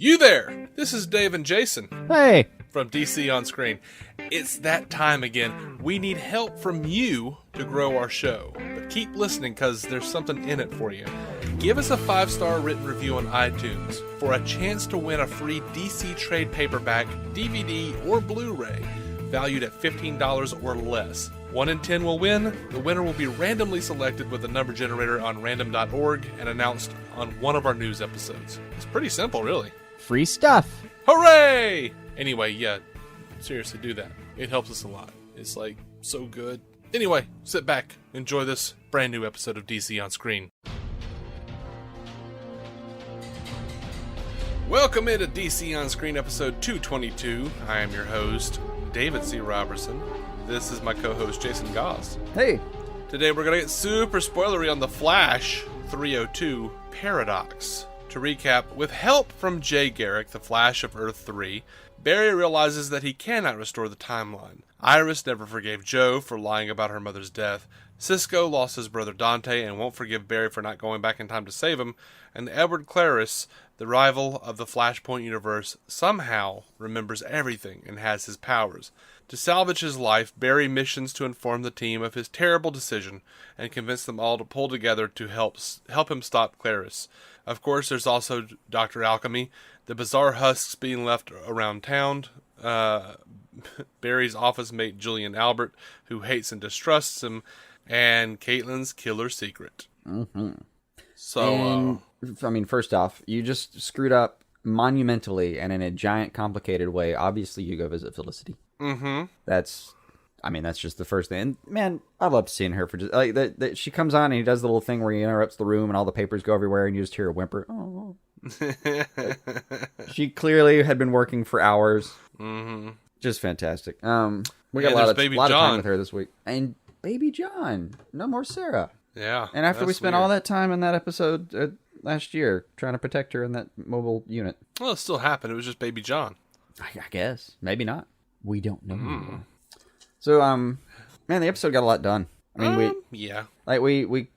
You there! This is Dave and Jason. Hey! From DC On Screen. It's that time again. We need help from you to grow our show. But keep listening because there's something in it for you. Give us a 5-star written review on iTunes for a chance to win a free DC trade paperback, DVD, or Blu Ray valued at $15 or less. 1 in 10 will win. The winner will be randomly selected with a number generator on random.org and announced on one of our news episodes. It's pretty simple, really. Free stuff! Hooray! Anyway, yeah, seriously, do that. It helps us a lot. It's, like, so good. Anyway, sit back. Enjoy this brand new episode of DC On Screen. Welcome into DC On Screen episode 222. I am your host, David C. Robertson. This is my co-host, Jason Goss. Hey! Today we're going to get super spoilery on the Flash 302 Paradox. To recap, with help from Jay Garrick, the Flash of Earth 3, Barry realizes that he cannot restore the timeline. Iris never forgave Joe for lying about her mother's death. Cisco lost his brother Dante and won't forgive Barry for not going back in time to save him. And Edward Clariss, the rival of the Flashpoint Universe, somehow remembers everything and has his powers. To salvage his life, Barry missions to inform the team of his terrible decision and convince them all to pull together to help him stop Clariss. Of course, there's also Dr. Alchemy, the bizarre husks being left around town, Barry's office mate Julian Albert, who hates and distrusts him, and Caitlin's killer secret. Mm-hmm. So, first off, you just screwed up monumentally and in a giant, complicated way. Obviously, you go visit Felicity. Mm-hmm. That's just the first thing. And, man, I love seeing her for just like that. She comes on and he does the little thing where he interrupts the room and all the papers go everywhere and you just hear a whimper. Oh. She clearly had been working for hours. Mm-hmm. Just fantastic. We got a lot of time with her this week. And Baby John. No more Sarah. Yeah. And after we spent all that time in that episode last year trying to protect her in that mobile unit. Well, it still happened. It was just Baby John. I guess. Maybe not. We don't know anymore. So, man, the episode got a lot done. I mean,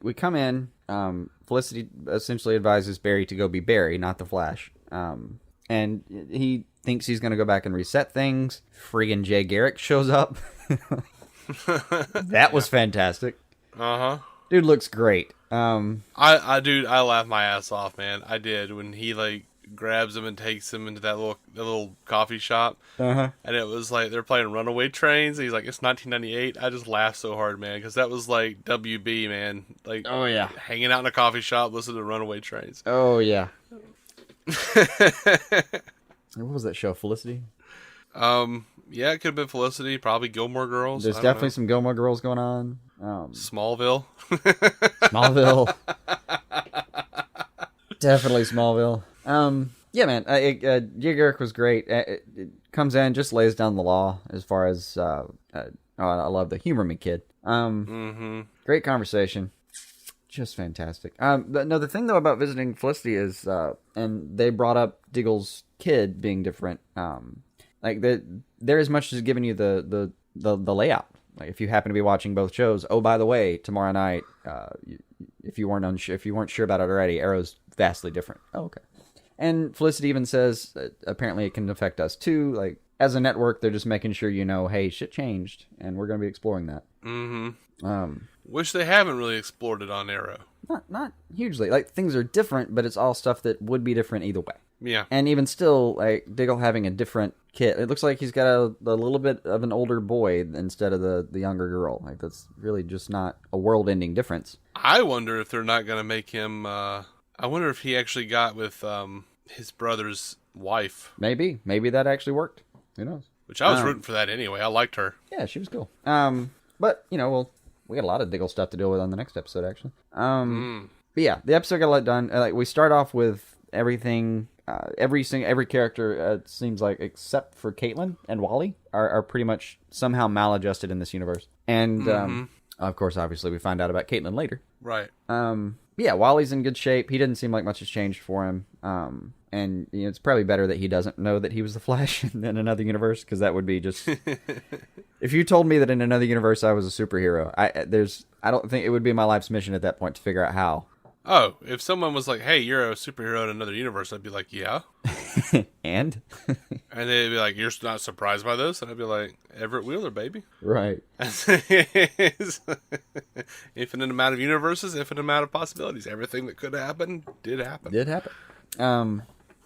we come in, Felicity essentially advises Barry to go be Barry, not the Flash. And he thinks he's going to go back and reset things. Friggin' Jay Garrick shows up. That was fantastic. Uh-huh. Dude looks great. I laughed my ass off, man. I did when he grabs him and takes him into that little coffee shop. Uh-huh. And it was like they're playing Runaway Trains. He's like, it's 1998. I just laughed so hard, man, because that was like WB, man. Like, oh yeah, hanging out in a coffee shop listening to Runaway Trains. Oh yeah. What was that show? Felicity? Yeah, it could have been Felicity. Probably Gilmore Girls. There's definitely some Gilmore Girls going on. Smallville. Smallville. Definitely Smallville. Yeah, man. Jay Garrick was great. It comes in, just lays down the law as far as. I love the humor me kid. Great conversation. Just fantastic. The thing though about visiting Felicity is, and they brought up Diggle's kid being different. They're as much as giving you the layout. Like if you happen to be watching both shows, oh by the way, tomorrow night, if you weren't sure about it already, Arrow's vastly different. Oh, okay. And Felicity even says apparently it can affect us too. Like as a network, they're just making sure you know, hey, shit changed, and we're going to be exploring that. Mm-hmm. Wish they haven't really explored it on Arrow. Not hugely. Like things are different, but it's all stuff that would be different either way. Yeah. And even still, like Diggle having a different kid, it looks like he's got a little bit of an older boy instead of the younger girl. Like that's really just not a world-ending difference. I wonder if they're not going to make him. I wonder if he actually got with his brother's wife. Maybe that actually worked. Who knows? Which I was rooting for that anyway. I liked her. Yeah, she was cool. But we got a lot of Diggle stuff to deal with on the next episode actually. But yeah, the episode got a lot done. We start off with everything. Every character it seems like except for Caitlin and Wally are pretty much somehow maladjusted in this universe. And of course, obviously, we find out about Caitlin later. Right. Yeah, Wally's in good shape. He didn't seem like much has changed for him. And it's probably better that he doesn't know that he was the Flash in another universe, because that would be just. If you told me that in another universe I was a superhero, I don't think it would be my life's mission at that point to figure out how. Oh, if someone was like, hey, you're a superhero in another universe, I'd be like, yeah. And? And they'd be like, "You're not surprised by this?" And I'd be like, "Everett Wheeler, baby." Right. Infinite amount of universes, infinite amount of possibilities. Everything that could happen did happen. Did happen.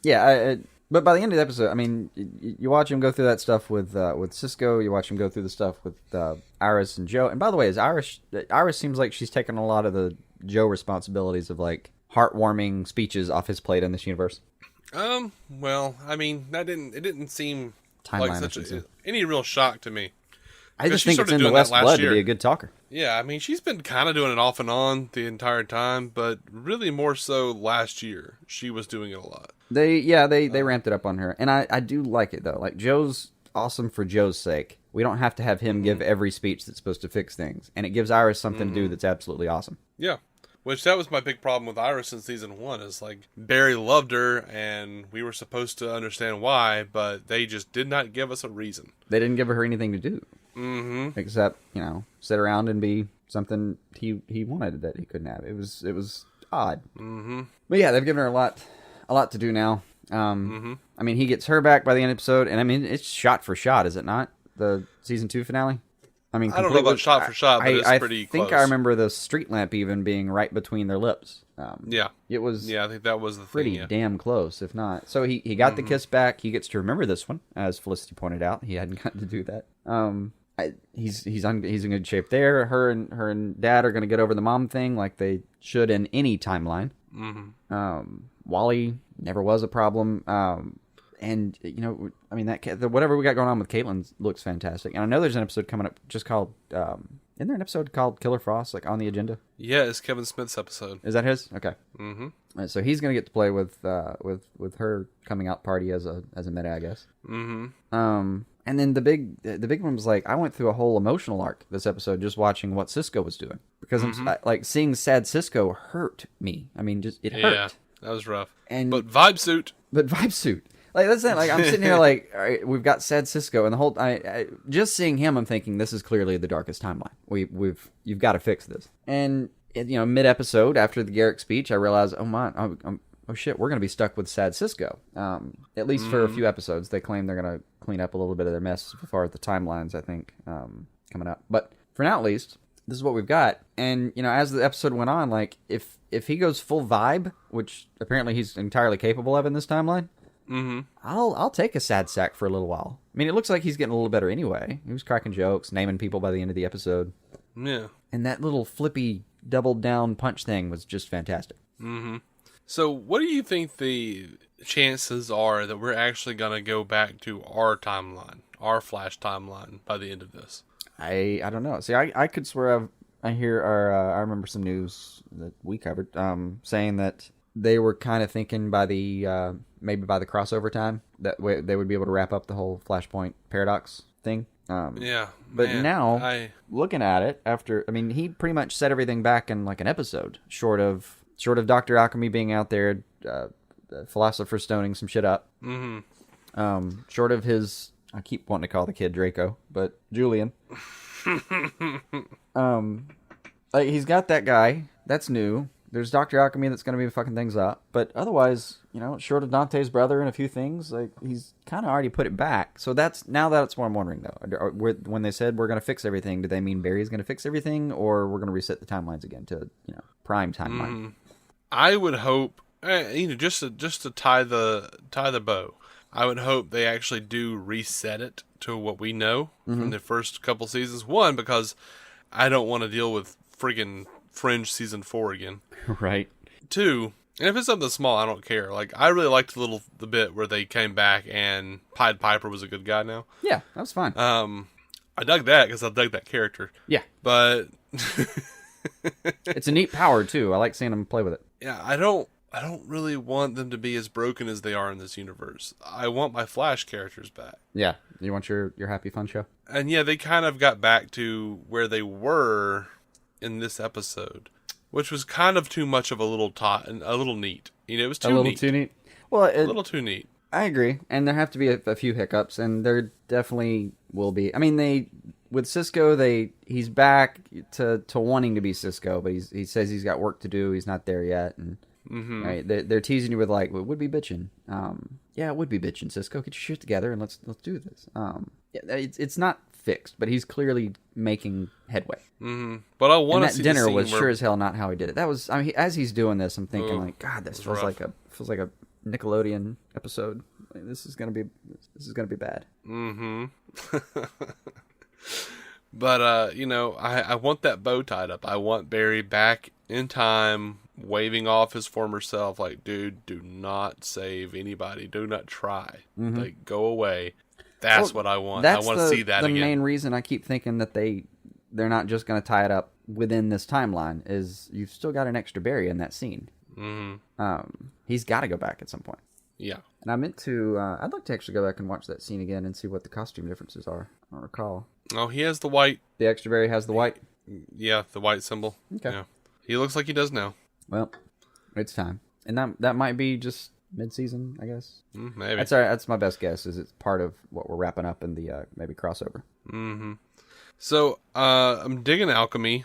Yeah, but by the end of the episode, I mean, you watch him go through that stuff with Cisco. You watch him go through the stuff with Iris and Joe. And by the way, Iris seems like she's taken a lot of the Joe responsibilities of like heartwarming speeches off his plate in this universe. Well, I mean, it didn't seem Timeline, like any real shock to me. I just think it's in the West blood to be a good talker. Yeah, I mean, she's been kind of doing it off and on the entire time, but really more so last year. She was doing it a lot. They ramped it up on her. And I do like it, though. Like, Joe's awesome for Joe's sake. We don't have to have him give every speech that's supposed to fix things. And it gives Iris something to do that's absolutely awesome. Yeah. Which, that was my big problem with Iris in season 1, is like, Barry loved her, and we were supposed to understand why, but they just did not give us a reason. They didn't give her anything to do. Mm-hmm. Except, sit around and be something he wanted that he couldn't have. It was odd. Mm-hmm. But yeah, they've given her a lot to do now. I mean, he gets her back by the end of the episode, and I mean, it's shot for shot, is it not? The season 2 finale? I mean, I don't know about shot for shot, but it's pretty close. I think I remember the street lamp even being right between their lips. Yeah. It was. Yeah, I think that was the pretty thing, damn close, if not. So he got the kiss back. He gets to remember this one, as Felicity pointed out. He hadn't gotten to do that. He's in good shape there. Her and Dad are going to get over the mom thing like they should in any timeline. Mm-hmm. Wally never was a problem. And, I mean, whatever we got going on with Caitlin looks fantastic. And I know there's an episode coming up just called, isn't there an episode called Killer Frost, like, on the agenda? Yeah, it's Kevin Smith's episode. Is that his? Okay. Mm-hmm. So he's going to get to play with her coming out party as a meta, I guess. Mm-hmm. And then the big one was like, I went through a whole emotional arc this episode just watching what Cisco was doing. Because like seeing sad Cisco hurt me. I mean, it hurt. Yeah, that was rough. But vibe suit. Like, that's it. Like, I'm sitting here like, all right, we've got sad Cisco, and the whole I just seeing him, I'm thinking this is clearly the darkest timeline. You've got to fix this. And mid episode after the Garrick speech, I realized, oh shit, we're gonna be stuck with sad Cisco. At least for a few episodes. They claim they're gonna clean up a little bit of their mess as far as the timelines, I think, coming up. But for now, at least, this is what we've got. And as the episode went on, like if he goes full vibe, which apparently he's entirely capable of in this timeline. Mm-hmm. I'll take a sad sack for a little while. I mean, it looks like he's getting a little better anyway. He was cracking jokes, naming people by the end of the episode. Yeah. And that little flippy doubled down punch thing was just fantastic. Mm-hmm. So what do you think the chances are that we're actually going to go back to our timeline, our Flash timeline, by the end of this? I don't know. See, I could swear I remember some news that we covered saying that they were kind of thinking by the maybe by the crossover time that they would be able to wrap up the whole Flashpoint paradox thing. Yeah, but now looking at it he pretty much set everything back in like an episode, short of Dr. Alchemy being out there, Philosopher stoning some shit up. Mm-hmm. Short of his, I keep wanting to call the kid Draco, but Julian. Like he's got that guy. That's new. There's Dr. Alchemy that's going to be fucking things up. But otherwise, short of Dante's brother and a few things, like he's kind of already put it back. So that's what I'm wondering, though. When they said we're going to fix everything, did they mean Barry's going to fix everything, or we're going to reset the timelines again to, prime timeline? I would hope, just to tie the bow, I would hope they actually do reset it to what we know from the first couple seasons. One, because I don't want to deal with friggin' Fringe season 4 again. Right. 2, and if it's something small, I don't care. Like, I really liked the bit where they came back and Pied Piper was a good guy now. Yeah, that was fine. I dug that because I dug that character. Yeah. But it's a neat power too. I like seeing them play with it. Yeah, I don't really want them to be as broken as they are in this universe. I want my Flash characters back. Yeah. You want your Happy Fun show? And yeah, they kind of got back to where they were in this episode, which was kind of too much of a little neat. It was too neat. A little too neat. Well, a little too neat. I agree, and there have to be a few hiccups, and there definitely will be. I mean, with Cisco, he's back to wanting to be Cisco, but he says he's got work to do. He's not there yet, and Mm-hmm. Right? They're teasing you with like, well, it would be bitching. Yeah, it would be bitching. Cisco, get your shit together and let's do this. Yeah, it's not fixed, but he's clearly making headway. Mm-hmm. But I want to see that dinner the scene was where... sure as hell not how he did it. That was, I mean, as he's doing this, I'm thinking like, God, this feels rough. like a Nickelodeon episode. Like, this is gonna be bad. Mm-hmm. But I want that bow tied up. I want Barry back in time, waving off his former self, like, dude, do not save anybody. Do not try. Mm-hmm. Like, go away. That's what I want. I want to see that the again. main reason I keep thinking that they're not just going to tie it up within this timeline is you've still got an extra Barry in that scene. Mm-hmm. He's got to go back at some point. Yeah. And I meant to, I'd like to actually go back and watch that scene again and see what the costume differences are. I don't recall. Oh, he has the white. The extra Barry has the white? Yeah, the white symbol. Okay. Yeah. He looks like he does now. Well, it's time. And that might be just mid-season, I guess. Maybe. That's all right. That's my best guess, is it's part of what we're wrapping up in the maybe crossover. Mm-hmm. So, I'm digging Alchemy.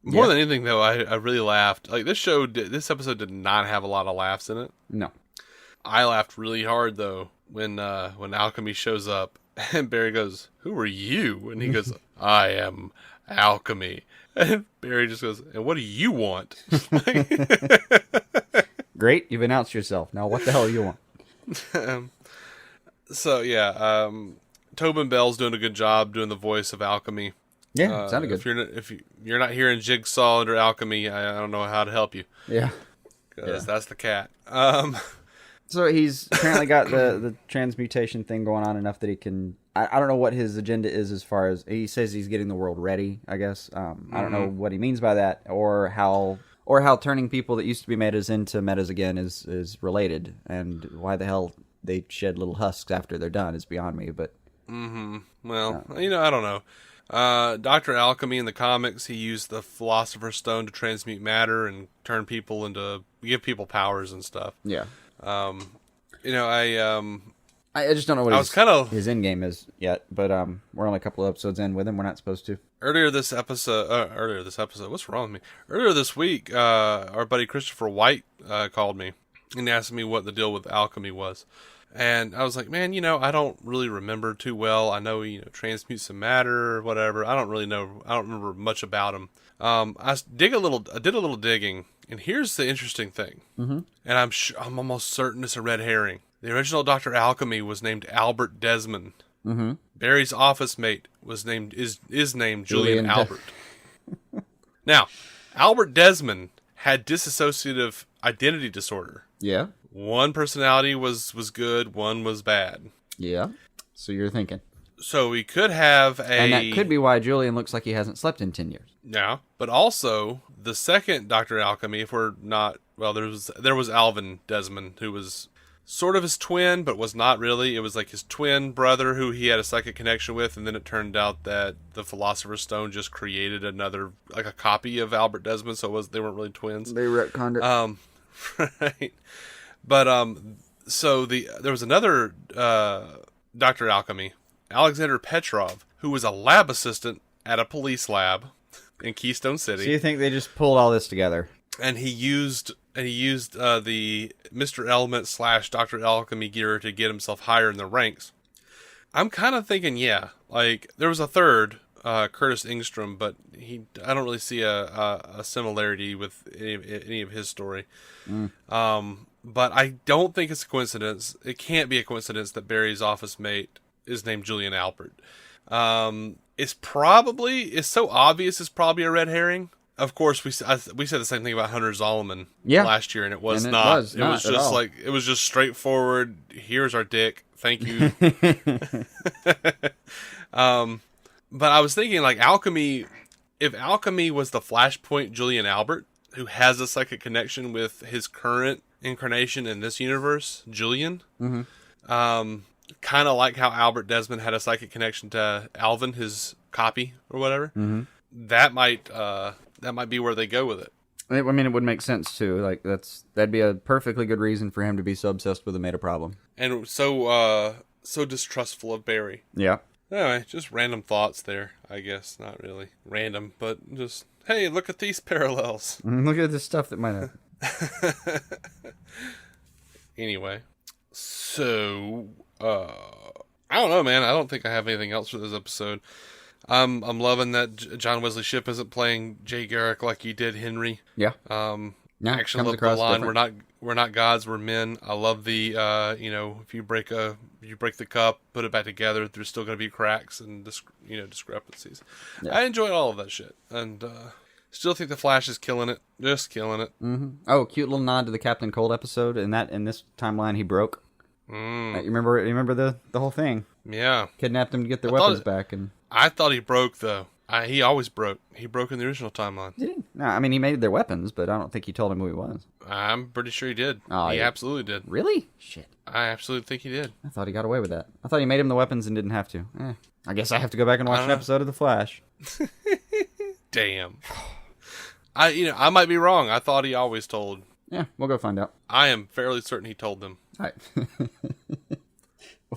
More than anything, though, I really laughed. Like, this episode did not have a lot of laughs in it. No. I laughed really hard, though, when Alchemy shows up, and Barry goes, "Who are you?" And he goes, "I am Alchemy." And Barry just goes, "And what do you want?" Great, you've announced yourself. Now what the hell do you want? So, yeah, Tobin Bell's doing a good job doing the voice of Alchemy. Yeah, sounded good. If you're not hearing Jigsaw under Alchemy, I don't know how to help you. Yeah. Because that's the cat. So he's apparently got the transmutation thing going on enough that he can... I don't know what his agenda is as far as... He says he's getting the world ready, I guess. I don't know what he means by that, or how turning people that used to be metas into metas again is related, and why the hell they shed little husks after they're done is beyond me, but... Well, I don't know. Dr. Alchemy in the comics, he used the Philosopher's Stone to transmute matter and turn people give people powers and stuff. Yeah. I just don't know what his end game is yet, but we're only a couple of episodes in with him. We're not supposed to. Earlier this episode, what's wrong with me? Earlier this week, our buddy Christopher White called me and asked me what the deal with Alchemy was. And I was like, man, I don't really remember too well. I know, transmute some matter or whatever. I don't really know. I don't remember much about him. I did a little digging, and here's the interesting thing. Mm-hmm. And I'm almost certain it's a red herring. The original Dr. Alchemy was named Albert Desmond. Mm-hmm. Barry's office mate is named Julian Albert. Now, Albert Desmond had dissociative identity disorder. Yeah. One personality was good, one was bad. Yeah. So you're thinking. So we could have And that could be why Julian looks like he hasn't slept in 10 years. Yeah. But also, the second Dr. Alchemy, if we're not... Well, there was Alvin Desmond, who was sort of his twin, but was not really. It was like his twin brother who he had a psychic connection with, and then it turned out that the Philosopher's Stone just created another, like a copy of Albert Desmond, so they weren't really twins. They retconned it. Right. But so there was another Dr. Alchemy, Alexander Petrov, who was a lab assistant at a police lab in Keystone City. So you think they just pulled all this together? And he used the Mr. Element / Dr. Alchemy gear to get himself higher in the ranks. I'm kind of thinking, yeah, like there was a third, Curtis Engstrom, but I don't really see a similarity with any of his story. But I don't think it's a coincidence. It can't be a coincidence that Barry's office mate is named Julian Albert. It's so obvious it's probably a red herring. Of course, we said the same thing about Hunter Zolomon last year, and it was not. It was just like, it was just straightforward. Here's our dick. Thank you. But I was thinking, like, Alchemy, if Alchemy was the Flashpoint Julian Albert, who has a psychic connection with his current incarnation in this universe, Julian, kind of like how Albert Desmond had a psychic connection to Alvin, his copy or whatever. That might be where they go with it. I mean, it would make sense too. Like that'd be a perfectly good reason for him to be so obsessed with a meta problem and so distrustful of Barry. Yeah. Anyway, just random thoughts there. I guess not really random, but just hey, look at these parallels. Look at the stuff that might happen. Anyway, so I don't know, man. I don't think I have anything else for this episode. I'm loving that John Wesley Shipp isn't playing Jay Garrick like he did Henry. Yeah. I actually love the line, we're not gods, we're men. I love the if you break the cup, put it back together, there's still going to be cracks and discrepancies. Yeah. I enjoy all of that shit, and still think the Flash is killing it, just killing it. Mm-hmm. Oh, cute little nod to the Captain Cold episode. In this timeline, he broke. You remember the whole thing? Yeah, kidnapped him to get their weapons back, and I thought he broke though. He always broke. He broke in the original timeline. Did he? No, I mean he made their weapons, but I don't think he told him who he was. I'm pretty sure he did. Oh, he yeah. absolutely did. Really? Shit. I absolutely think he did. I thought he got away with that. I thought he made him the weapons and didn't have to. I guess I have to go back and watch an episode of The Flash. Damn. I might be wrong. I thought he always told. Yeah, we'll go find out. I am fairly certain he told them. All right.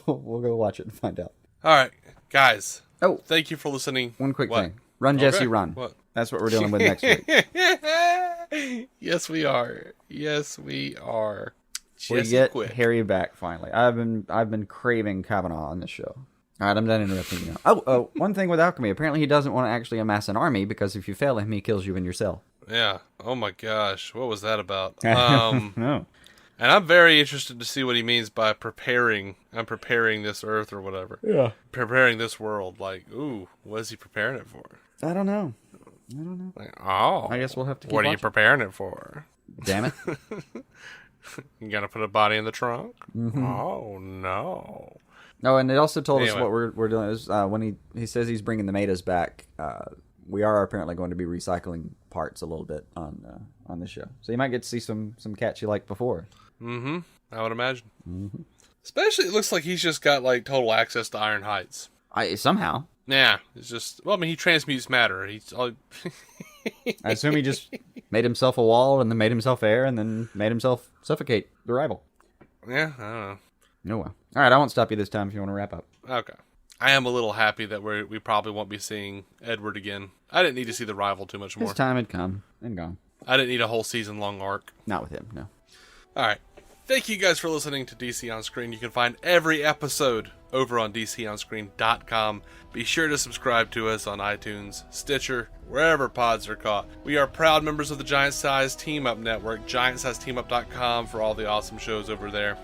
We'll go watch it and find out. All right, guys. Oh, thank you for listening. One quick thing. Run, Jesse, run. What? That's what we're dealing with next week. Yes, we are. Yes, we are. We get Harry back finally. I've been craving Kavanaugh on this show. All right, I'm done interrupting you now. Oh, one thing with Alchemy. Apparently, he doesn't want to actually amass an army because if you fail him, he kills you in your cell. Yeah. Oh my gosh, what was that about? No. And I'm very interested to see what he means by preparing. I'm preparing this Earth or whatever. Yeah. Preparing this world. Like, ooh, what is he preparing it for? I don't know. Like, oh. I guess we'll have to keep What are you watching. preparing it for? Damn it. You gonna put a body in the trunk? Mm-hmm. Oh, no. No, and it also told us what we're doing. Is, when he says he's bringing the Metas back, we are apparently going to be recycling parts a little bit on the show. So you might get to see some cats you liked before. Mm-hmm. I would imagine. Mm-hmm. Especially, it looks like he's just got, like, total access to Iron Heights. Somehow. Yeah, it's just... Well, I mean, he transmutes matter. He's... I assume he just made himself a wall and then made himself air and then made himself suffocate the rival. Yeah, I don't know. No well. All right, I won't stop you this time if you want to wrap up. Okay. I am a little happy that we probably won't be seeing Edward again. I didn't need to see the rival too much more. His time had come and gone. I didn't need a whole season-long arc. Not with him, no. All right. Thank you guys for listening to DC On Screen. You can find every episode over on DCOnScreen.com. Be sure to subscribe to us on iTunes, Stitcher, wherever pods are caught. We are proud members of the Giant Size Team Up Network, GiantSizeTeamUp.com for all the awesome shows over there.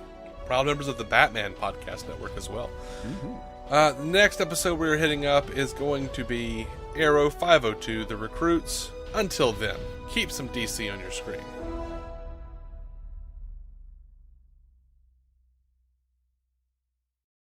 Proud members of the Batman Podcast Network as well. Mm-hmm. The next episode we're hitting up is going to be Arrow 502, The Recruits. Until then, keep some DC on your screen.